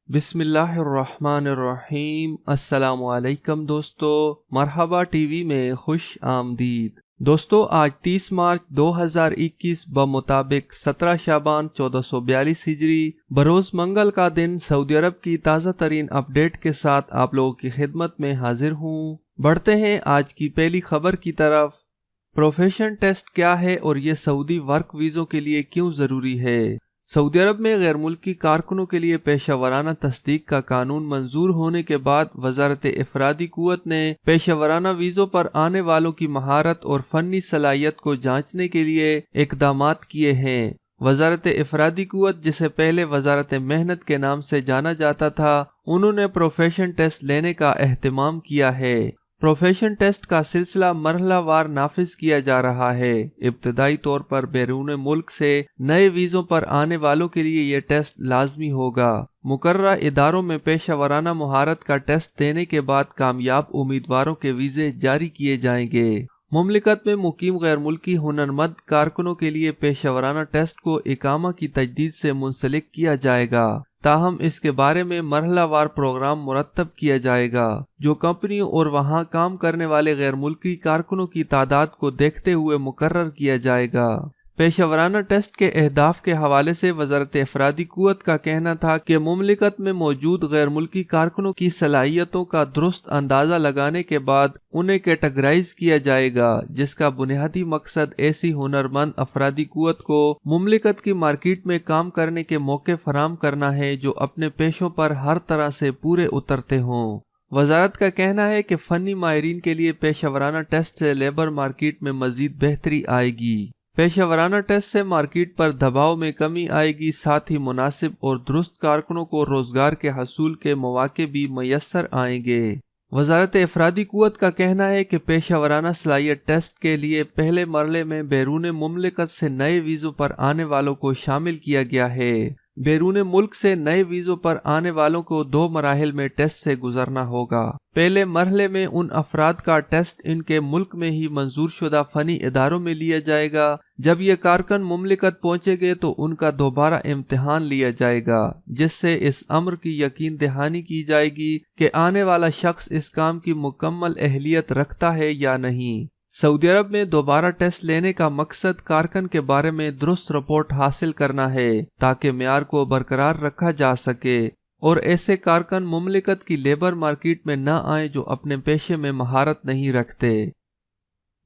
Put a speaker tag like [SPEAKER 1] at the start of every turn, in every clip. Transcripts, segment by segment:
[SPEAKER 1] बिस्मिल्लाहिर्रहमानिर्रहीम। अस्सलामुअलैकुम दोस्तों, मरहबा टीवी में खुश आमदीद। दोस्तों, आज 30 मार्च 2021 बमुताबिक 17 शाबान 1442 हिजरी बरोज मंगल का दिन सऊदी अरब की ताज़ा तरीन अपडेट के साथ आप लोगों की खिदमत में हाजिर हूँ। बढ़ते हैं आज की पहली खबर की तरफ। प्रोफेशन टेस्ट क्या है और ये सऊदी वर्क वीज़ों के लिए क्यों ज़रूरी है। सऊदी अरब में गैर मुल्की कारकुनों के लिए पेशावराना तस्दीक का कानून मंजूर होने के बाद वजारत इफरादी कुव्वत ने पेशावराना वीज़ों पर आने वालों की महारत और फनी सलाहियत को जांचने के लिए इकदामात किए हैं। वजारत इफरादी कुव्वत, जिसे पहले वजारत मेहनत के नाम से जाना जाता था, उन्होंने प्रोफेशन टेस्ट लेने का एहतमाम किया है। प्रोफेशन टेस्ट का सिलसिला मरहलावार नाफिज किया जा रहा है। इब्तदाई तौर पर बैरून मुल्क से नए वीज़ों पर आने वालों के लिए यह टेस्ट लाजमी होगा। मुकर्ररा इदारों में पेशावराना मुहारत का टेस्ट देने के बाद कामयाब उम्मीदवारों के वीज़े जारी किए जाएंगे। मुमलिकत में मुकीम गैर मुल्की हुनरमंद कारकुनों के लिए पेशावराना टेस्ट को इकामा की तजदीद से मुंसलिक किया जाएगा। ताहम इसके बारे में मरहलावार प्रोग्राम मुरतब किया जाएगा, जो कंपनियों और वहां काम करने वाले गैर मुल्की कारकुनों की तादाद को देखते हुए मुकर्रर किया जाएगा। पेशावराना टेस्ट के अहदाफ के हवाले से वजारत इफरादी कुव्वत का कहना था कि मुमलिकत में मौजूद गैर मुल्की कारकुनों की सलाहियतों का दुरुस्त अंदाजा लगाने के बाद उन्हें कैटेगराइज किया जाएगा, जिसका बुनियादी मकसद ऐसी हुनरमंद अफरादी कुव्वत को मुमलिकत की मार्केट में काम करने के मौके फराम करना है जो अपने पेशों पर हर तरह से पूरे उतरते हों। वजारत का कहना है कि फनी माहिरीन के लिए पेशावराना टेस्ट से लेबर मार्केट में मजीद बेहतरी आएगी। पेशावराना टेस्ट से मार्केट पर दबाव में कमी आएगी, साथ ही मुनासिब और दुरुस्त कारकुनों को रोजगार के हसूल के मौके भी मैसर आएंगे। वजारत इफरादी कुव्वत का कहना है कि पेशावराना सलाहियत टेस्ट के लिए पहले मरले में बैरून मुमलिकत से नए वीज़ों पर आने वालों को शामिल किया गया है। बैरून मुल्क से नए वीज़ों पर आने वालों को 2 मराहिल में टेस्ट से गुजरना होगा। पहले मरहले में उन अफराद का टेस्ट इनके मुल्क में ही मंजूर शुदा फनी इदारों में लिया जाएगा। जब ये कारकुन मुमलिकत पहुंचेंगे तो उनका दोबारा इम्तिहान लिया जाएगा, जिससे इस अम्र की यकीन दहानी की जाएगी कि आने वाला शख्स इस काम की मुकम्मल अहलियत रखता है या नहीं। सऊदी अरब में दोबारा टेस्ट लेने का मकसद कारकुन के बारे में दुरुस्त रिपोर्ट हासिल करना है, ताकि मेयार को बरकरार रखा जा सके और ऐसे कारकुन मुमलिकत की लेबर मार्केट में न आए जो अपने पेशे में महारत नहीं रखते।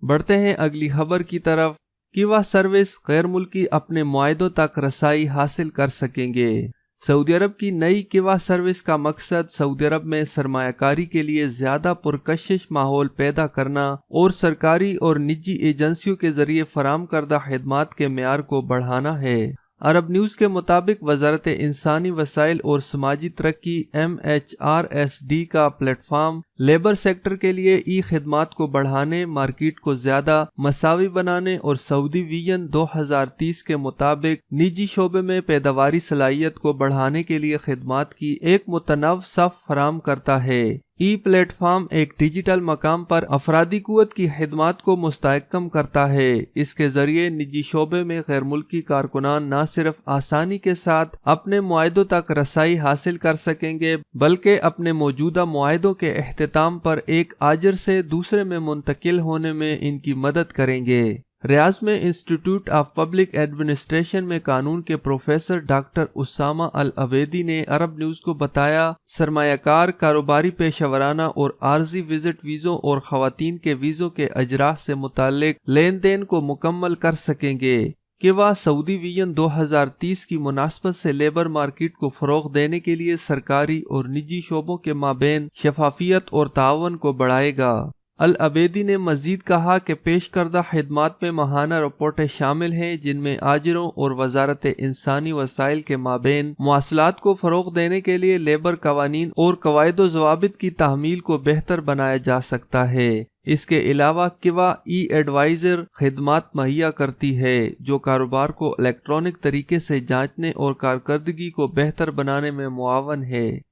[SPEAKER 1] बढ़ते हैं अगली खबर की तरफ। किवा सर्विस गैर मुल्की अपने मुआहदों तक रसाई हासिल कर सकेंगे। सऊदी अरब की नई किवा सर्विस का मकसद सऊदी अरब में सरमायाकारी के लिए ज्यादा पुरकशिश माहौल पैदा करना और सरकारी और निजी एजेंसियों के जरिए फराम करदा खिदमात के मेयार को बढ़ाना है। अरब न्यूज़ के मुताबिक वजारत इंसानी वसाइल और समाजी तरक्की MHRSD का प्लेटफॉर्म लेबर सेक्टर के लिए ई खिदमात को बढ़ाने, मार्केट को ज्यादा मसावी बनाने और सऊदी विजन 2030 के मुताबिक निजी शोबे में पैदावारी सलाहियत को बढ़ाने के लिए खिदमात की एक मुतनव्व सफ फराम करता है। ई प्लेटफॉर्म एक डिजिटल मकाम पर अफरादी कुव्वत की खिदमात को मुस्तहकम करता है। इसके जरिए निजी शोबे में गैर मुल्की कारकुनान न सिर्फ आसानी के साथ अपने मुआहदों तक रसाई हासिल कर सकेंगे, बल्कि अपने मौजूदा मुआहदों के अख्तिताम पर एक आजर से दूसरे में मुंतकिल होने में इनकी मदद करेंगे। रियाज में इंस्टीट्यूट ऑफ पब्लिक एडमिनिस्ट्रेशन में कानून के प्रोफेसर डॉक्टर उसामा अल अबेदी ने अरब न्यूज़ को बताया, सरमायाकार कारोबारी पेशावराना और आर्जी विजिट वीज़ों और खवातीन के वीज़ों के अजरा से मुताल्लिक लेन देन को मुकम्मल कर सकेंगे। कि वह सऊदी विजन 2030 की मुनासबत से लेबर मार्केट को फरोग देने के लिए सरकारी और निजी शोबों के माबैन शफाफियत और तावन को बढ़ाएगा। अल अबेदी ने मजीद कहा कि पेश करदा खिदमात में माहाना रिपोर्टें शामिल हैं, जिनमें आजरों और वजारत इंसानी वसाइल के माबैन मवासलात को फरोग देने के लिए लेबर कवानीन और कवायद व ज़वाबित की तामील को बेहतर बनाया जा सकता है। इसके अलावा किवा ई एडवाइजर खिदमात मुहैया करती है, जो कारोबार को इलेक्ट्रॉनिक तरीके से जांचने और कारकर्दगी को बेहतर बनाने में मुआवन है।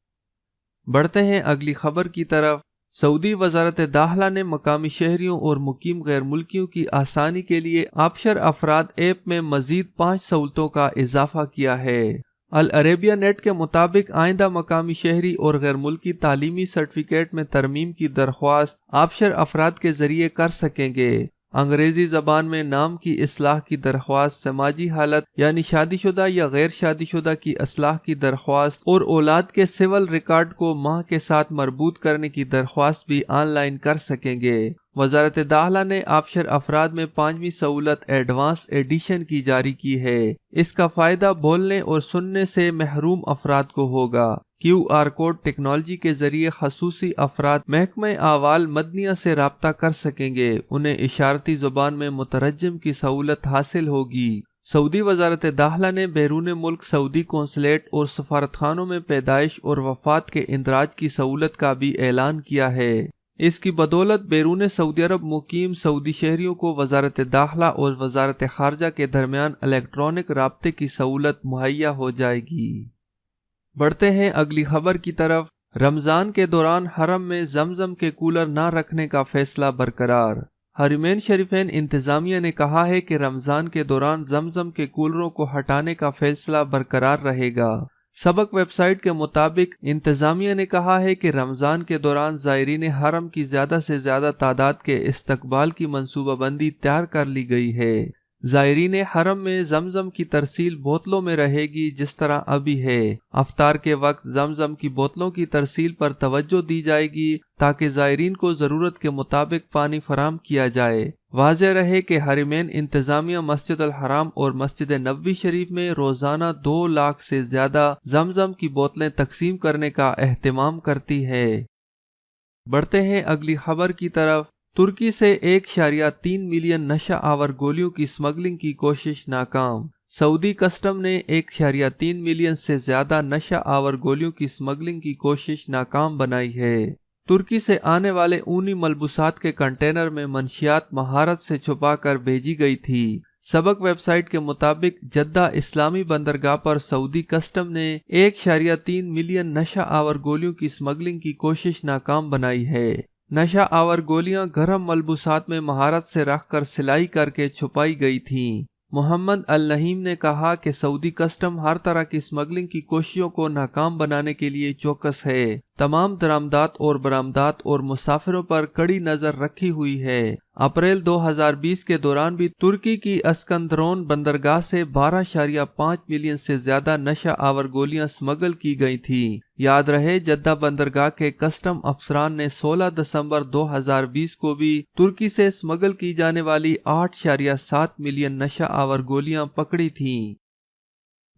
[SPEAKER 1] बढ़ते हैं अगली खबर की तरफ। सऊदी वजारत दाखिला ने मकामी शहरियों और मुकीम गैर मुल्कियों की आसानी के लिए आबशर अफराद ऐप में मजीद 5 सहूलतों का इजाफा किया है। अल अरेबिया नेट के मुताबिक आइंदा मकामी शहरी और गैर मुल्की तालीमी सर्टिफिकेट में तरमीम की दरख्वास्त आबशर अफराद के जरिए कर सकेंगे। अंग्रेजी जबान में नाम की इस्लाह की दरख्वास्त, समाजी हालत यानी शादीशुदा या गैर शादीशुदा की इस्लाह की दरख्वास्त और औलाद के सिविल रिकॉर्ड को माह के साथ मरबूत करने की दरख्वास्त भी ऑनलाइन कर सकेंगे। वजारत दाखिला ने आबशर अफराद में 5वीं सहूलत एडवांस एडिशन की जारी की है। इसका फायदा बोलने और सुनने से महरूम अफराद को होगा। QR कोड टेक्नोलॉजी के जरिए खसूसी अफराद महकमे आवाल मदनिया से राब्ता कर सकेंगे। उन्हें इशारती जुबान में मुतरज्जिम की सहूलत हासिल होगी। सऊदी वजारत दाखिला ने बैरून मुल्क सऊदी कौंसलेट और सफारतखानों में पैदाइश और वफात के इंदराज की सहूलत का भी ऐलान किया है। इसकी बदौलत बैरून सऊदी अरब मुकीम सऊदी शहरियों को वजारत दाखिला और वजारत खारजा के दरमियान इलेक्ट्रॉनिक राब्ते की सहूलत मुहैया हो जाएगी। बढ़ते हैं अगली खबर की तरफ। रमजान के दौरान हरम में जमजम के कूलर न रखने का फैसला बरकरार। हरमैन शरीफैन इंतजामिया ने कहा है कि रमजान के दौरान जमजम के कूलरों को हटाने का फैसला बरकरार रहेगा। सबक वेबसाइट के मुताबिक इंतजामिया ने कहा है कि रमजान के दौरान ज़ायरीन हरम की ज्यादा से ज्यादा तादाद के इस्तकबाल की मंसूबाबंदी तैयार कर ली गई है। ज़ायरीन हरम में जमजम की तरसील बोतलों में रहेगी जिस तरह अभी है। अफ्तार के वक्त जमजम की बोतलों की तरसील पर तवज्जो दी जाएगी ताकि ज़ायरीन को जरूरत के मुताबिक पानी फराम किया जाए। वाज़ेह रहे कि हरमैन इंतजामिया मस्जिद अल हराम और मस्जिद नबवी शरीफ में रोजाना 2 लाख से ज्यादा जमजम की बोतलें तकसीम करने का एहतमाम करती है। बढ़ते हैं अगली खबर की तरफ। तुर्की से 1.3 मिलियन नशा आवर गोलियों की स्मगलिंग की कोशिश नाकाम। सऊदी कस्टम ने 1.3 मिलियन से ज्यादा नशा आवर गोलियों की स्मगलिंग की कोशिश नाकाम बनाई है। तुर्की से आने वाले ऊनी मलबूसात के कंटेनर में मंशियात महारत से छुपाकर भेजी गई थी। सबक वेबसाइट के मुताबिक जद्दा इस्लामी बंदरगाह पर सऊदी कस्टम ने 1.3 मिलियन नशा आवर गोलियों की स्मगलिंग की कोशिश नाकाम बनाई है। नशा आवर गोलियां गर्म मलबूसात में महारत से रखकर सिलाई करके छुपाई गई थीं। मोहम्मद अल नहीम ने कहा कि सऊदी कस्टम हर तरह की स्मगलिंग की कोशिशों को नाकाम बनाने के लिए चौकस है। तमाम दरामदात और बरामदात और मुसाफिरों पर कड़ी नजर रखी हुई है। अप्रैल 2020 के दौरान भी तुर्की की अस्कंदरोन बंदरगाह से 12.5 मिलियन से ज्यादा नशा आवर गोलियां स्मगल की गई थी। याद रहे जद्दा बंदरगाह के कस्टम अफसरान ने 16 दिसंबर 2020 को भी तुर्की से स्मगल की जाने वाली 8.7 मिलियन नशा आवर गोलियां पकड़ी थीं।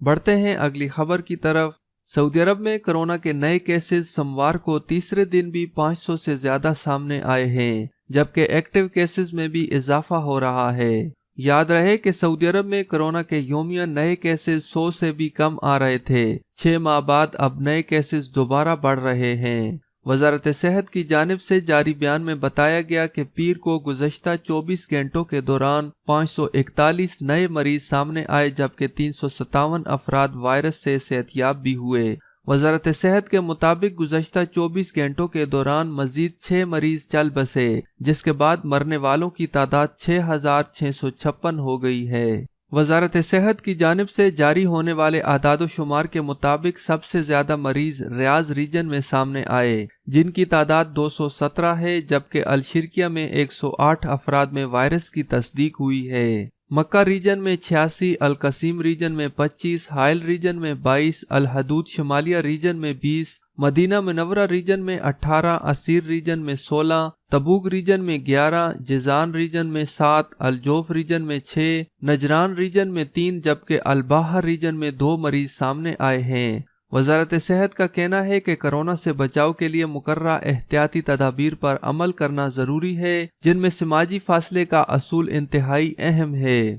[SPEAKER 1] बढ़ते हैं अगली खबर की तरफ। सऊदी अरब में कोरोना के नए केसेस सोमवार को तीसरे दिन भी 500 से ज्यादा सामने आए हैं, जबकि एक्टिव केसेस में भी इजाफा हो रहा है। याद रहे कि सऊदी अरब में कोरोना के योमिया नए केसेस 100 से भी कम आ रहे थे। 6 माह बाद अब नए केसेस दोबारा बढ़ रहे हैं। वजारत सेहत की जानिब से जारी बयान में बताया गया कि पीर को गुज़श्ता 24 घंटों के दौरान 541 नए मरीज सामने आए, जबकि 357 अफराद वायरस से सेहतयाब भी हुए। वजारत सेहत के मुताबिक गुज़श्ता 24 घंटों के दौरान मजीद 6 मरीज चल बसे, जिसके बाद मरने वालों की तादाद 6,656 हो गई है। वजारत सेहत की जानिब से जारी होने वाले आदाद शुमार के मुताबिक सबसे ज्यादा मरीज रियाज रीजन में सामने आए, जिनकी तादाद 217 है, जबकि अलशिरकिया में 108 अफराद में वायरस की तस्दीक हुई है। मक्का रीजन में 86, अल कसीम रीजन में 25, हाइल रीजन में 22, अल हदूद शुमालिया रीजन में 20, मदीना मुनव्वरा रीजन में 18, असीर रीजन में 16, तबूक रीजन में 11, जिजान रीजन में 7, अलजोफ रीजन में 6, नजरान रीजन में 3, जबकि अलबाहर रीजन में 2 मरीज सामने आए हैं। वजारत सेहत का कहना है कि कोरोना से बचाव के लिए मुकर्ररा एहतियाती तदाबीर पर अमल करना जरूरी है, जिनमें समाजी फासले का असूल इंतहाई अहम है।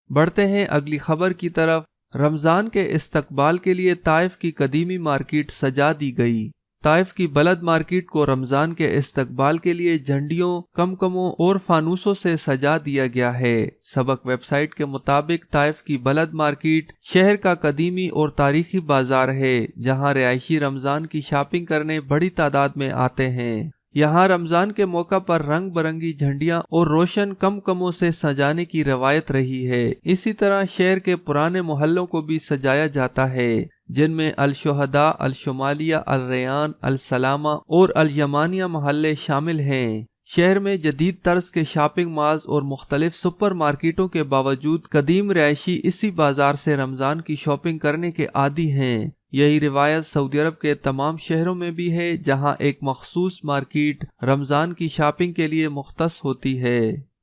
[SPEAKER 1] बढ़ते हैं अगली खबर की तरफ। रमजान के इस्तकबाल के लिए ताइफ की कदीमी मार्केट सजा दी गई। ताइफ की बलद मार्केट को रमजान के इस्तकबाल के लिए झंडियों, कमकमों और फानूसों से सजा दिया गया है। सबक वेबसाइट के मुताबिक ताइफ की बलद मार्केट शहर का कदीमी और तारीखी बाजार है, जहां रिहायशी रमजान की शॉपिंग करने बड़ी तादाद में आते हैं। यहाँ रमजान के मौका पर रंग बिरंगी झंडियां और रोशन कमकमों से सजाने की रवायत रही है। इसी तरह शहर के पुराने मोहल्लों को भी सजाया जाता है, जिनमें अल शुहदा, अल शुमालिया, अल रेयान, अल सलामा और अल यमानिया मोहल्ले शामिल हैं। शहर में जदीद तर्ज के शॉपिंग मॉल्स और मुख्तलिफ सुपर मार्केटों के बावजूद कदीम रहायशी इसी बाजार से रमजान की शॉपिंग करने के आदी हैं। यही रिवायत सऊदी अरब के तमाम शहरों में भी है, जहां एक मखसूस मार्केट रमजान की शॉपिंग के लिए मुख्तस होती है।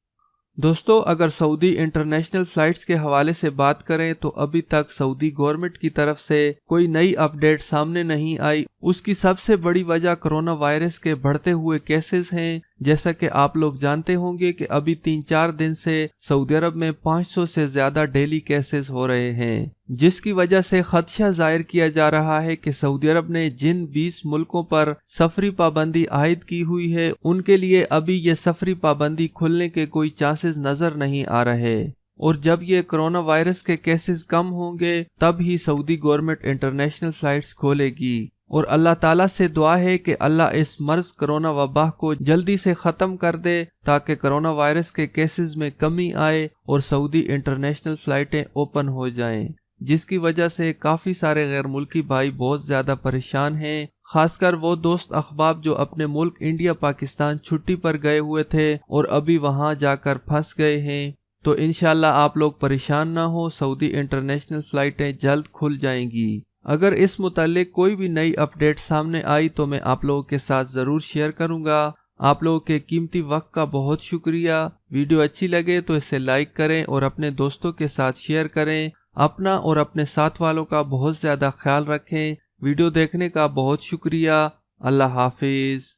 [SPEAKER 1] दोस्तों, अगर सऊदी इंटरनेशनल फ्लाइट्स के हवाले से बात करें तो अभी तक सऊदी गवर्नमेंट की तरफ से कोई नई अपडेट सामने नहीं आई। उसकी सबसे बड़ी वजह कोरोना वायरस के बढ़ते हुए केसेस हैं। जैसा कि आप लोग जानते होंगे कि अभी 3-4 दिन से सऊदी अरब में 500 से ज्यादा डेली केसेस हो रहे हैं, जिसकी वजह से खदशा जाहिर किया जा रहा है कि सऊदी अरब ने जिन 20 मुल्कों पर सफरी पाबंदी आयद की हुई है, उनके लिए अभी ये सफरी पाबंदी खुलने के कोई चांसेस नजर नहीं आ रहे। और जब ये कोरोना वायरस के केसेस कम होंगे तब ही सऊदी गवर्नमेंट इंटरनेशनल फ्लाइट्स खोलेगी। और अल्लाह ताला से दुआ है कि अल्लाह इस मर्ज कोरोना वबा को जल्दी से ख़त्म कर दे, ताकि कोरोना वायरस के केसेस में कमी आए और सऊदी इंटरनेशनल फ़्लाइटें ओपन हो जाएं, जिसकी वजह से काफ़ी सारे गैर मुल्की भाई बहुत ज़्यादा परेशान हैं। खासकर वो दोस्त अहबाब जो अपने मुल्क इंडिया पाकिस्तान छुट्टी पर गए हुए थे और अभी वहाँ जाकर फंस गए हैं। तो इंशाल्लाह आप लोग परेशान ना हो, सऊदी इंटरनेशनल फ़्लाइटें जल्द खुल जाएंगी। अगर इस मुतालिक कोई भी नई अपडेट सामने आई तो मैं आप लोगों के साथ ज़रूर शेयर करूंगा। आप लोगों के कीमती वक्त का बहुत शुक्रिया। वीडियो अच्छी लगे तो इसे लाइक करें और अपने दोस्तों के साथ शेयर करें। अपना और अपने साथ वालों का बहुत ज़्यादा ख्याल रखें। वीडियो देखने का बहुत शुक्रिया। अल्लाह हाफिज़।